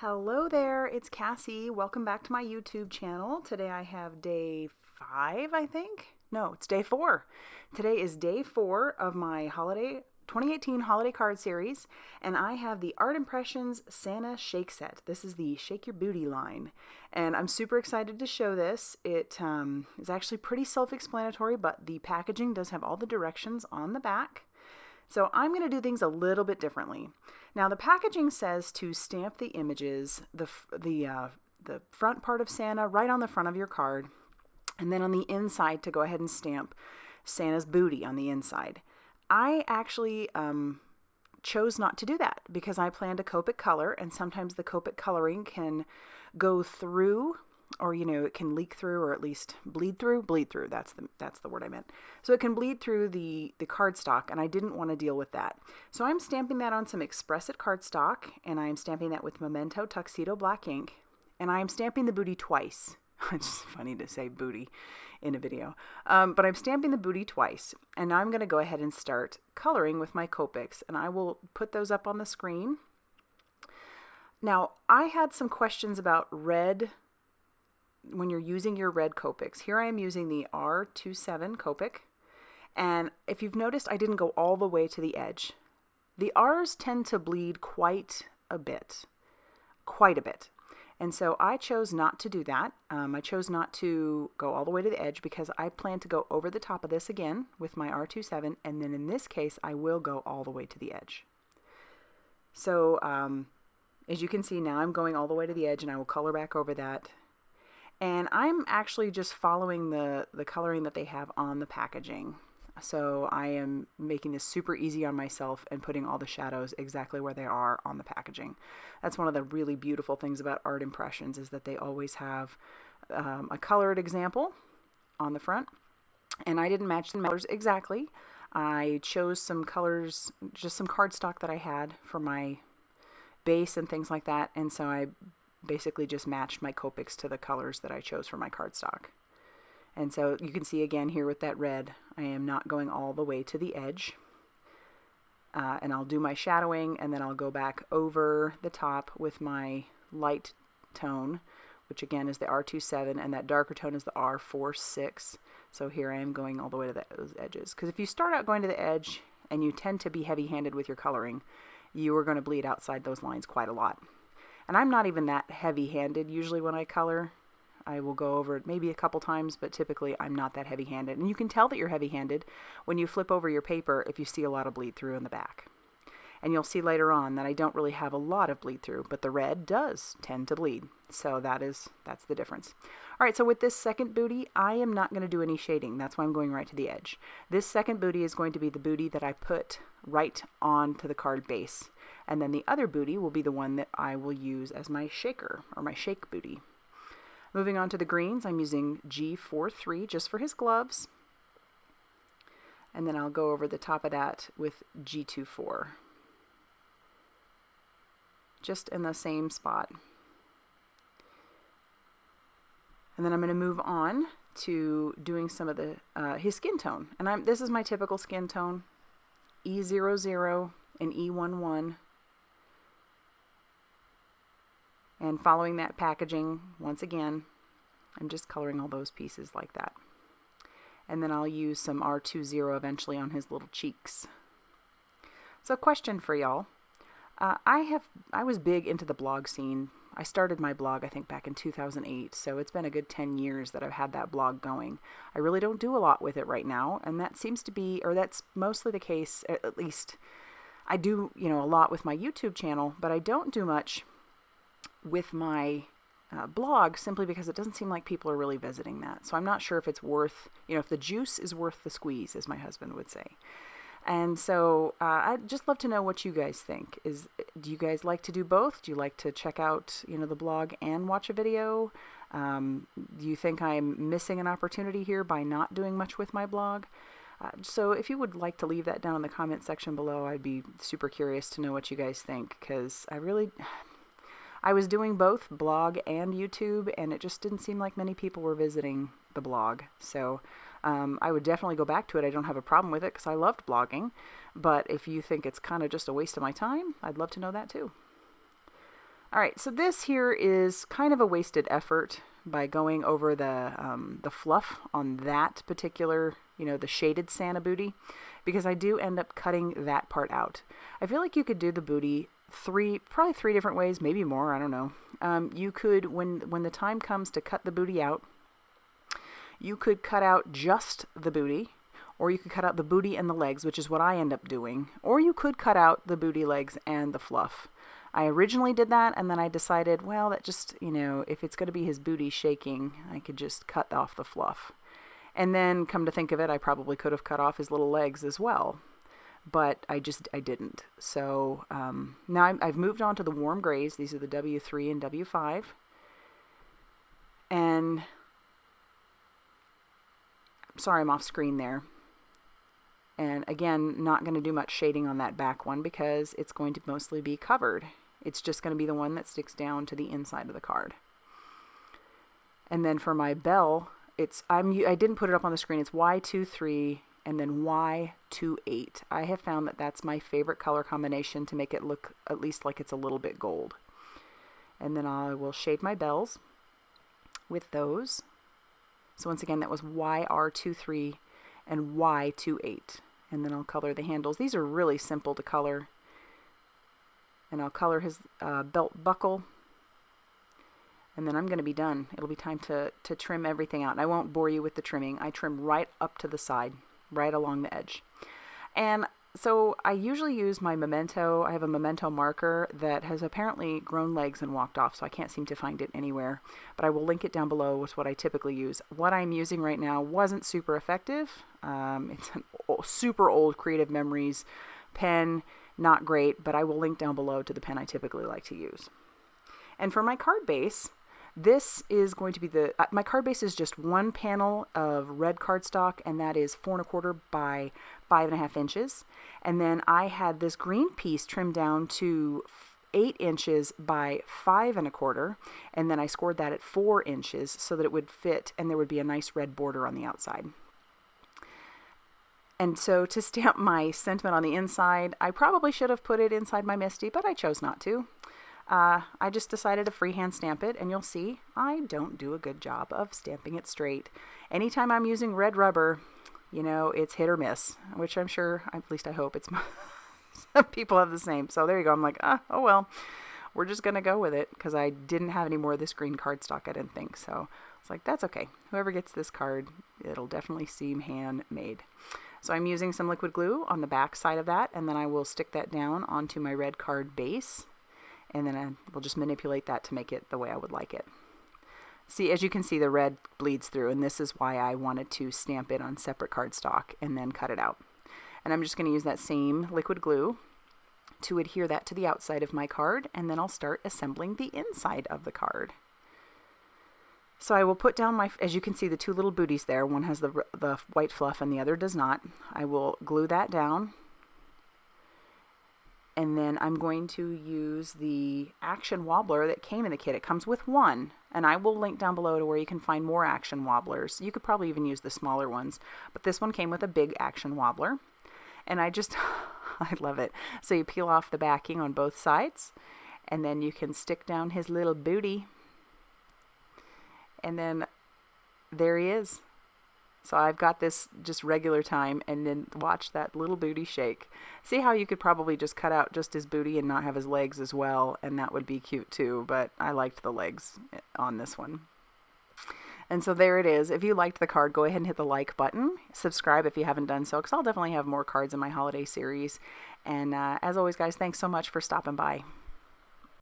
Hello there, it's Cassie. Welcome back to my YouTube channel. Today I have day 5, I think. No, it's day 4. Today is day 4 of my 2018 holiday card series, and I have the Art Impressions Santa Shake Set. This is the Shake Your Booty line, and I'm super excited to show this. It is actually pretty self-explanatory, but the packaging does have all the directions on the back. So I'm going to do things a little bit differently. Now the packaging says to stamp the images, the front part of Santa right on the front of your card, and then on the inside to go ahead and stamp Santa's booty on the inside. I actually chose not to do that because I planned a Copic color, and sometimes the Copic coloring can go through, or it can leak through, or at least bleed through. That's the word I meant. So it can bleed through the cardstock, and I didn't want to deal with that. So I'm stamping that on some Express It cardstock, and I'm stamping that with Memento Tuxedo black ink, and I'm stamping the booty twice. It's just funny to say booty in a video, but I'm stamping the booty twice, and now I'm going to go ahead and start coloring with my Copics, and I will put those up on the screen. Now I had some questions about red. When you're using your red Copics, here I am using the R27 Copic, and if you've noticed, I didn't go all the way to the edge. The R's tend to bleed quite a bit, and so I chose not to do that. I chose not to go all the way to the edge because I plan to go over the top of this again with my R27, and then in this case I will go all the way to the edge. So as you can see, now I'm going all the way to the edge, and I will color back over that. And I'm actually just following the coloring that they have on the packaging. So I am making this super easy on myself and putting all the shadows exactly where they are on the packaging. That's one of the really beautiful things about Art Impressions, is that they always have a colored example on the front. And I didn't match the colors exactly. I chose some colors, just some cardstock that I had for my base and things like that. And so I basically just matched my Copics to the colors that I chose for my cardstock. And so you can see again here with that red, I am not going all the way to the edge. And I'll do my shadowing, and then I'll go back over the top with my light tone, which again is the R27, and that darker tone is the R46. So here I am going all the way to those edges. Because if you start out going to the edge and you tend to be heavy-handed with your coloring, you are going to bleed outside those lines quite a lot. And I'm not even that heavy-handed usually when I color. I will go over it maybe a couple times, but typically I'm not that heavy-handed. And you can tell that you're heavy-handed when you flip over your paper if you see a lot of bleed through in the back. And you'll see later on that I don't really have a lot of bleed through, but the red does tend to bleed. So that's the difference. All right, so with this second booty, I am not going to do any shading. That's why I'm going right to the edge. This second booty is going to be the booty that I put right onto the card base. And then the other booty will be the one that I will use as my shaker, or my shake booty. Moving on to the greens, I'm using G43 just for his gloves. And then I'll go over the top of that with G24. Just in the same spot. And then I'm going to move on to doing some of the his skin tone. And this is my typical skin tone, E00 and E11. And following that packaging, once again, I'm just coloring all those pieces like that. And then I'll use some R20 eventually on his little cheeks. So question for y'all. I was big into the blog scene. I started my blog, I think, back in 2008, so it's been a good 10 years that I've had that blog going. I really don't do a lot with it right now, and that seems to be, or that's mostly the case, at least I do, a lot with my YouTube channel, but I don't do much with my blog simply because it doesn't seem like people are really visiting that. So I'm not sure if it's worth, if the juice is worth the squeeze, as my husband would say. And so I'd just love to know what you guys think. Do you guys like to do both? Do you like to check out, the blog and watch a video? Do you think I'm missing an opportunity here by not doing much with my blog? So if you would like to leave that down in the comment section below, I'd be super curious to know what you guys think, because I was doing both blog and YouTube, and it just didn't seem like many people were visiting the blog. So I would definitely go back to it. I don't have a problem with it because I loved blogging. But if you think it's kind of just a waste of my time, I'd love to know that too. All right, so this here is kind of a wasted effort by going over the fluff on that particular, the shaded Santa booty, because I do end up cutting that part out. I feel like you could do the booty probably three different ways, maybe more, I don't know. You could, when the time comes to cut the booty out, you could cut out just the booty, or you could cut out the booty and the legs, which is what I end up doing, or you could cut out the booty, legs, and the fluff. I originally did that, and then I decided, well, that just, if it's going to be his booty shaking, I could just cut off the fluff. And then, come to think of it, I probably could have cut off his little legs as well. But I didn't. So now I've moved on to the warm grays. These are the W3 and W5. And, sorry, I'm off screen there. And again, not going to do much shading on that back one because it's going to mostly be covered. It's just going to be the one that sticks down to the inside of the card. And then for my bell, I didn't put it up on the screen. It's Y23 and then Y28. I have found that that's my favorite color combination to make it look at least like it's a little bit gold. And then I will shade my bells with those. So once again, that was YR23 and Y28. And then I'll color the handles. These are really simple to color. And I'll color his belt buckle. And then I'm going to be done. It'll be time to trim everything out. And I won't bore you with the trimming. I trim right up to the side, right along the edge. And so I usually use my Memento. I have a Memento marker that has apparently grown legs and walked off, so I can't seem to find it anywhere. But I will link it down below with what I typically use. What I'm using right now wasn't super effective. It's a super old Creative Memories pen, not great, but I will link down below to the pen I typically like to use. And for my card base, this is going to be my card base is just one panel of red cardstock, and that is 4 1/4 by 5.5 inches. And then I had this green piece trimmed down to 8 inches by 5 1/4, and then I scored that at 4 inches so that it would fit, and there would be a nice red border on the outside. And so to stamp my sentiment on the inside, I probably should have put it inside my MISTI, but I chose not to. I just decided to freehand stamp it, and you'll see I don't do a good job of stamping it straight. Anytime I'm using red rubber, it's hit or miss, which I'm sure, at least I hope, some people have the same. So there you go. I'm like, oh well, we're just going to go with it because I didn't have any more of this green cardstock, I didn't think. So it's like, that's okay. Whoever gets this card, it'll definitely seem handmade. So I'm using some liquid glue on the back side of that, and then I will stick that down onto my red card base. And then I will just manipulate that to make it the way I would like it. See, as you can see, the red bleeds through, and this is why I wanted to stamp it on separate cardstock and then cut it out. And I'm just going to use that same liquid glue to adhere that to the outside of my card, and then I'll start assembling the inside of the card. So I will put down as you can see, the two little booties there. One has the white fluff and the other does not. I will glue that down. And then I'm going to use the Action Wobbler that came in the kit. It comes with one, and I will link down below to where you can find more Action Wobblers. You could probably even use the smaller ones, but this one came with a big Action Wobbler, and I love it. So you peel off the backing on both sides, and then you can stick down his little booty, and then there he is. So I've got this just regular time, and then watch that little booty shake. See how you could probably just cut out just his booty and not have his legs as well, and that would be cute too, but I liked the legs on this one. And so there it is. If you liked the card, go ahead and hit the like button. Subscribe if you haven't done so, because I'll definitely have more cards in my holiday series. And as always, guys, thanks so much for stopping by.